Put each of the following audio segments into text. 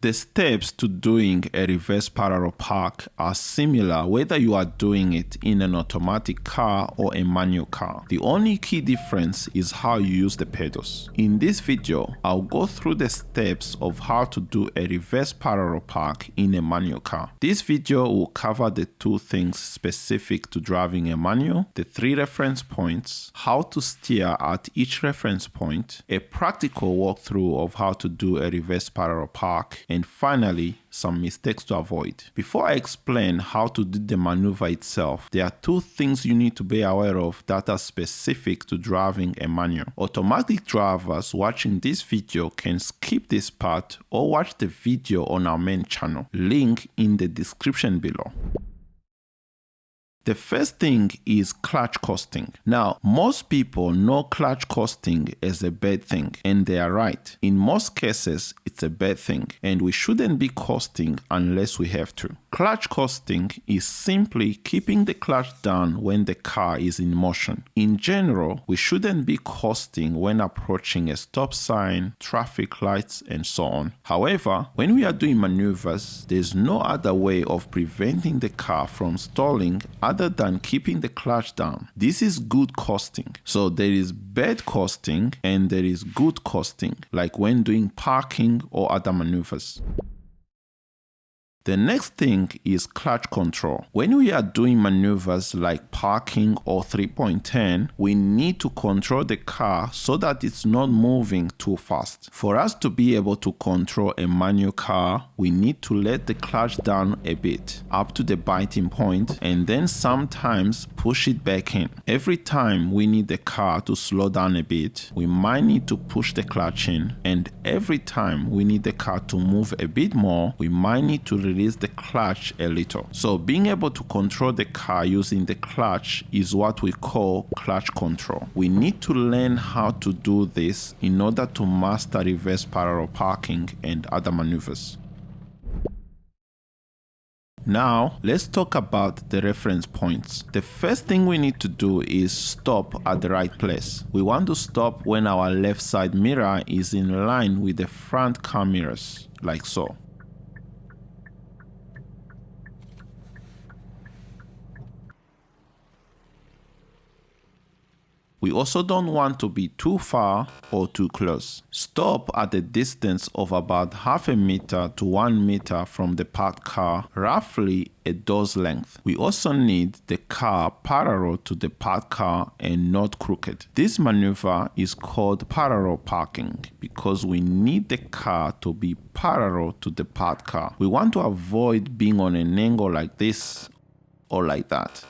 The steps to doing a reverse parallel park are similar whether you are doing it in an automatic car or a manual car. The only key difference is how you use the pedals. In this video, I'll go through the steps of how to do a reverse parallel park in a manual car. This video will cover the two things specific to driving a manual, the 3 reference points, how to steer at each reference point, a practical walkthrough of how to do a reverse parallel park, and finally, some mistakes to avoid. Before I explain how to do the maneuver itself, there are 2 things you need to be aware of that are specific to driving a manual. Automatic drivers watching this video can skip this part or watch the video on our main channel, link in the description below. The first thing is clutch coasting. Now, most people know clutch coasting as a bad thing, and they are right. In most cases, it's a bad thing, and we shouldn't be coasting unless we have to. Clutch coasting is simply keeping the clutch down when the car is in motion. In general, we shouldn't be coasting when approaching a stop sign, traffic lights, and so on. However, when we are doing maneuvers, there's no other way of preventing the car from stalling other than keeping the clutch down. This is good coasting. So there is bad coasting and there is good coasting, like when doing parking or other maneuvers. The next thing is clutch control. When we are doing maneuvers like parking or 3.10, we need to control the car so that it's not moving too fast. For us to be able to control a manual car, we need to let the clutch down a bit, up to the biting point, and then sometimes push it back in. Every time we need the car to slow down a bit, we might need to push the clutch in, and every time we need the car to move a bit more, we might need to release the clutch a little. So being able to control the car using the clutch is what we call clutch control. We need to learn how to do this in order to master reverse parallel parking and other maneuvers. Now, let's talk about the reference points. The first thing we need to do is stop at the right place. We want to stop when our left side mirror is in line with the front car mirrors, like so. We also don't want to be too far or too close. Stop at a distance of about half a meter to 1 meter from the parked car, roughly a door's length. We also need the car parallel to the parked car and not crooked. This maneuver is called parallel parking because we need the car to be parallel to the parked car. We want to avoid being on an angle like this or like that.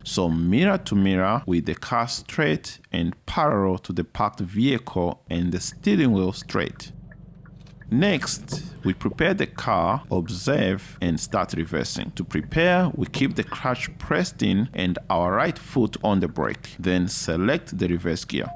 So mirror to mirror with the car straight and parallel to the parked vehicle and the steering wheel straight. Next, we prepare the car, observe, and start reversing. To prepare, we keep the clutch pressed in and our right foot on the brake, then select the reverse gear.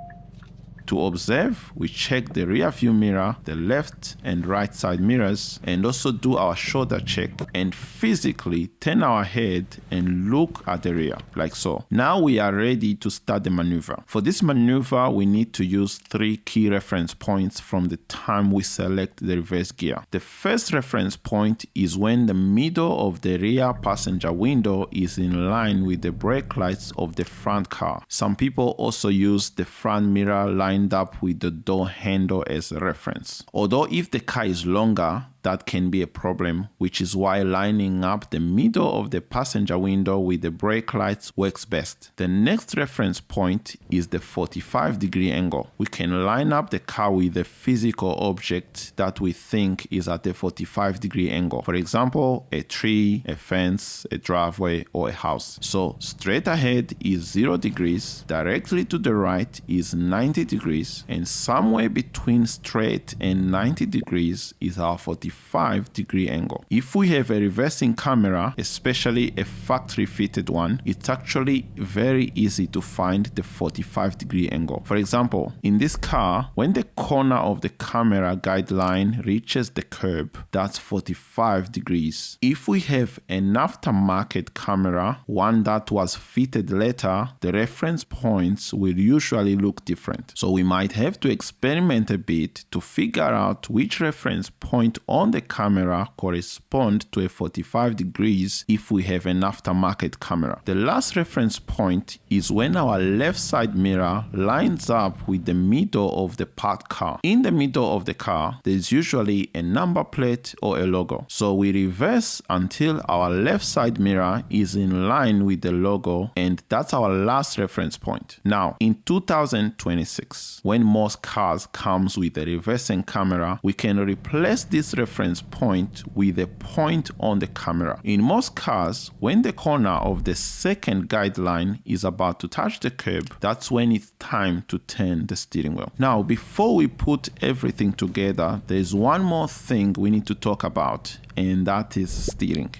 To observe, we check the rear view mirror, the left and right side mirrors, and also do our shoulder check and physically turn our head and look at the rear, like so. Now we are ready to start the maneuver. For this maneuver, we need to use 3 key reference points from the time we select the reverse gear. The first reference point is when the middle of the rear passenger window is in line with the brake lights of the front car. Some people also use the front mirror lined up with the door handle as a reference. Although if the car is longer, that can be a problem, which is why lining up the middle of the passenger window with the brake lights works best. The next reference point is the 45-degree angle. We can line up the car with a physical object that we think is at a 45-degree angle. For example, a tree, a fence, a driveway, or a house. So straight ahead is 0 degrees, directly to the right is 90 degrees, and somewhere between straight and 90 degrees is our 45 45-degree angle. If we have a reversing camera, especially a factory fitted one, it's actually very easy to find the 45-degree angle. For example, in this car, when the corner of the camera guideline reaches the curb, that's 45 degrees. If we have an aftermarket camera, one that was fitted later, the reference points will usually look different. So we might have to experiment a bit to figure out which reference point on the camera correspond to a 45 degrees if we have an aftermarket camera. The last reference point is when our left side mirror lines up with the middle of the parked car. In the middle of the car, there's usually a number plate or a logo. So we reverse until our left side mirror is in line with the logo, and that's our last reference point. Now, in 2026, when most cars comes with a reversing camera, we can replace this reference point with a point on the camera. In most cars, when the corner of the second guideline is about to touch the curb, that's when it's time to turn the steering wheel. Now, before we put everything together, there's one more thing we need to talk about, and that is steering.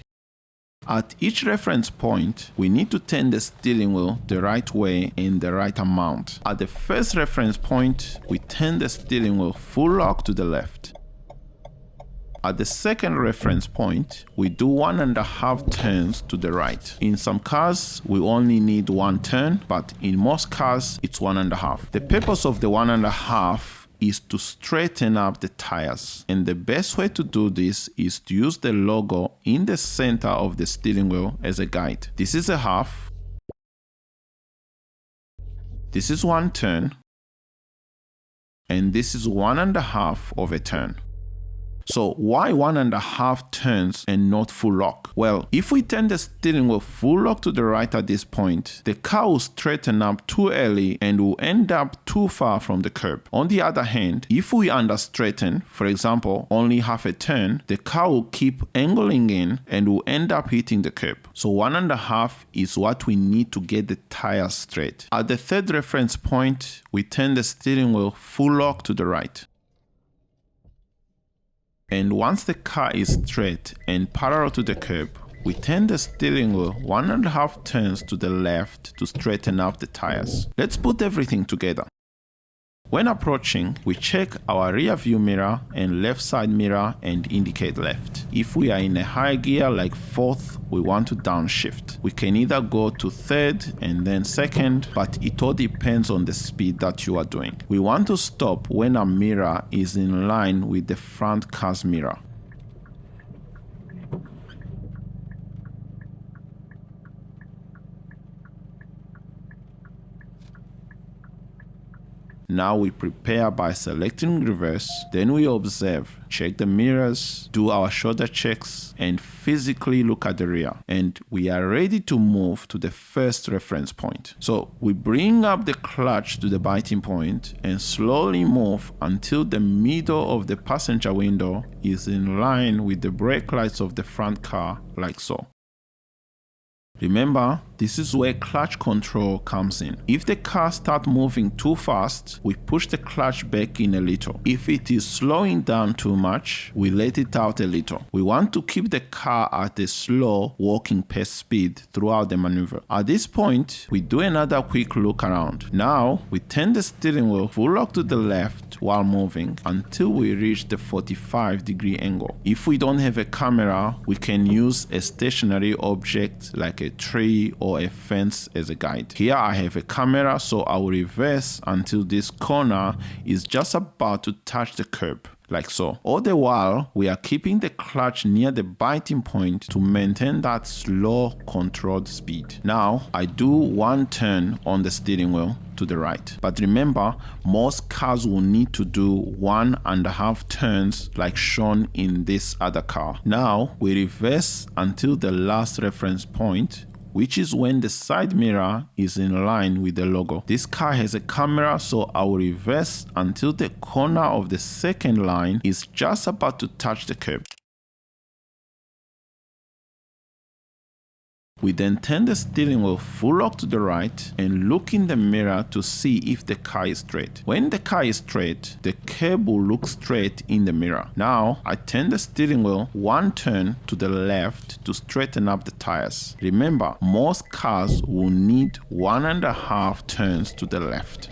At each reference point, we need to turn the steering wheel the right way and the right amount. At the first reference point, we turn the steering wheel full lock to the left. At the second reference point, we do 1.5 turns to the right. In some cars, we only need 1 turn, but in most cars, it's 1.5. The purpose of the 1.5 is to straighten up the tires, and the best way to do this is to use the logo in the center of the steering wheel as a guide. This is a half, this is 1 turn, and this is 1.5 of a turn. So why 1.5 turns and not full lock? Well, if we turn the steering wheel full lock to the right at this point, the car will straighten up too early and will end up too far from the curb. On the other hand, if we under straighten, for example, only half a turn, the car will keep angling in and will end up hitting the curb. So 1.5 is what we need to get the tires straight. At the third reference point, we turn the steering wheel full lock to the right. And once the car is straight and parallel to the curb, we turn the steering wheel 1.5 turns to the left to straighten up the tires. Let's put everything together. When approaching, we check our rear view mirror and left side mirror and indicate left. If we are in a high gear like 4th, we want to downshift. We can either go to 3rd and then 2nd, but it all depends on the speed that you are doing. We want to stop when our mirror is in line with the front car's mirror. Now we prepare by selecting reverse, then we observe, check the mirrors, do our shoulder checks, and physically look at the rear. And we are ready to move to the first reference point. So we bring up the clutch to the biting point and slowly move until the middle of the passenger window is in line with the brake lights of the front car, like so. Remember, this is where clutch control comes in. If the car starts moving too fast, we push the clutch back in a little. If it is slowing down too much, we let it out a little. We want to keep the car at a slow walking pace speed throughout the maneuver. At this point, we do another quick look around. Now, we turn the steering wheel full lock to the left while moving until we reach the 45-degree angle. If we don't have a camera, we can use a stationary object like a tree or a fence as a guide. Here I have a camera, so I will reverse until this corner is just about to touch the curb, like so. All the while, we are keeping the clutch near the biting point to maintain that slow, controlled speed. Now, I do 1 turn on the steering wheel to the right. But remember, most cars will need to do 1.5 turns like shown in this other car. Now, we reverse until the last reference point, which is when the side mirror is in line with the logo. This car has a camera, so I will reverse until the corner of the second line is just about to touch the curb. We then turn the steering wheel full lock to the right and look in the mirror to see if the car is straight. When the car is straight, the curb will look straight in the mirror. Now, I turn the steering wheel one turn to the left to straighten up the tires. Remember, most cars will need 1.5 turns to the left.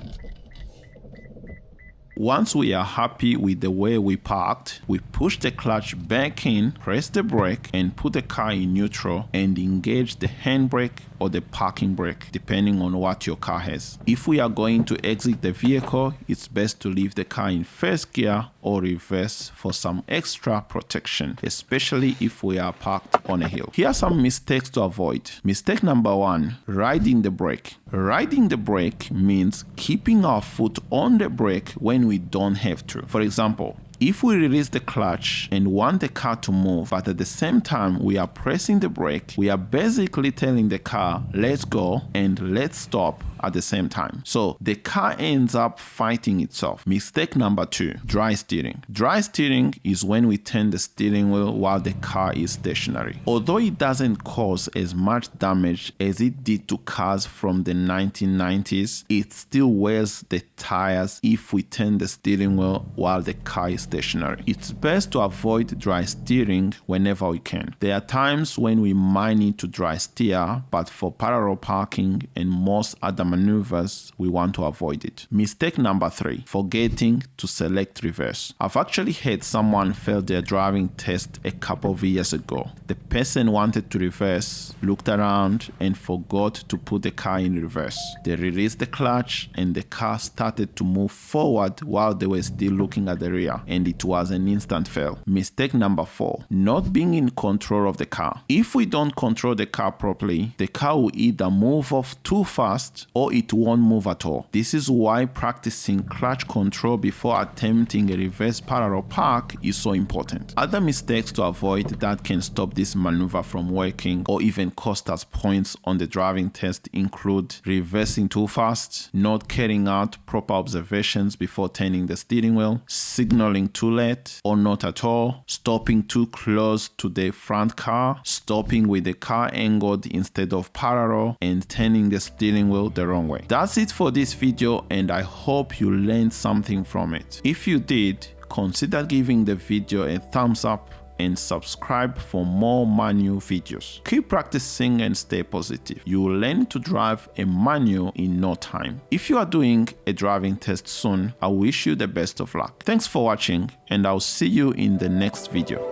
Once we are happy with the way we parked, we push the clutch back in, press the brake, and put the car in neutral and engage the handbrake or the parking brake, depending on what your car has. If we are going to exit the vehicle, it's best to leave the car in first gear or reverse for some extra protection, especially if we are parked on a hill. Here are some mistakes to avoid. Mistake number 1, riding the brake. Riding the brake means keeping our foot on the brake when we don't have to. For example, if we release the clutch and want the car to move, but at the same time we are pressing the brake, we are basically telling the car, let's go and let's stop at the same time. So the car ends up fighting itself. Mistake number 2, dry steering. Dry steering is when we turn the steering wheel while the car is stationary. Although it doesn't cause as much damage as it did to cars from the 1990s, it still wears the tires if we turn the steering wheel while the car is stationary. It's best to avoid dry steering whenever we can. There are times when we might need to dry steer, but for parallel parking and most other maneuvers, we want to avoid it. Mistake number 3, forgetting to select reverse. I've actually had someone fail their driving test a couple of years ago. The person wanted to reverse, looked around, and forgot to put the car in reverse. They released the clutch and the car started to move forward while they were still looking at the rear, and it was an instant fail. Mistake number 4, not being in control of the car. If we don't control the car properly, the car will either move off too fast or it won't move at all. This is why practicing clutch control before attempting a reverse parallel park is so important. Other mistakes to avoid that can stop this maneuver from working or even cost us points on the driving test include reversing too fast, not carrying out proper observations before turning the steering wheel, signaling too late or not at all, stopping too close to the front car, stopping with the car angled instead of parallel, and turning the steering wheel the wrong way. That's it for this video, and I hope you learned something from it. If you did, consider giving the video a thumbs up and subscribe for more manual videos. Keep practicing and stay positive. You will learn to drive a manual in no time. If you are doing a driving test soon, I wish you the best of luck. Thanks for watching, and I'll see you in the next video.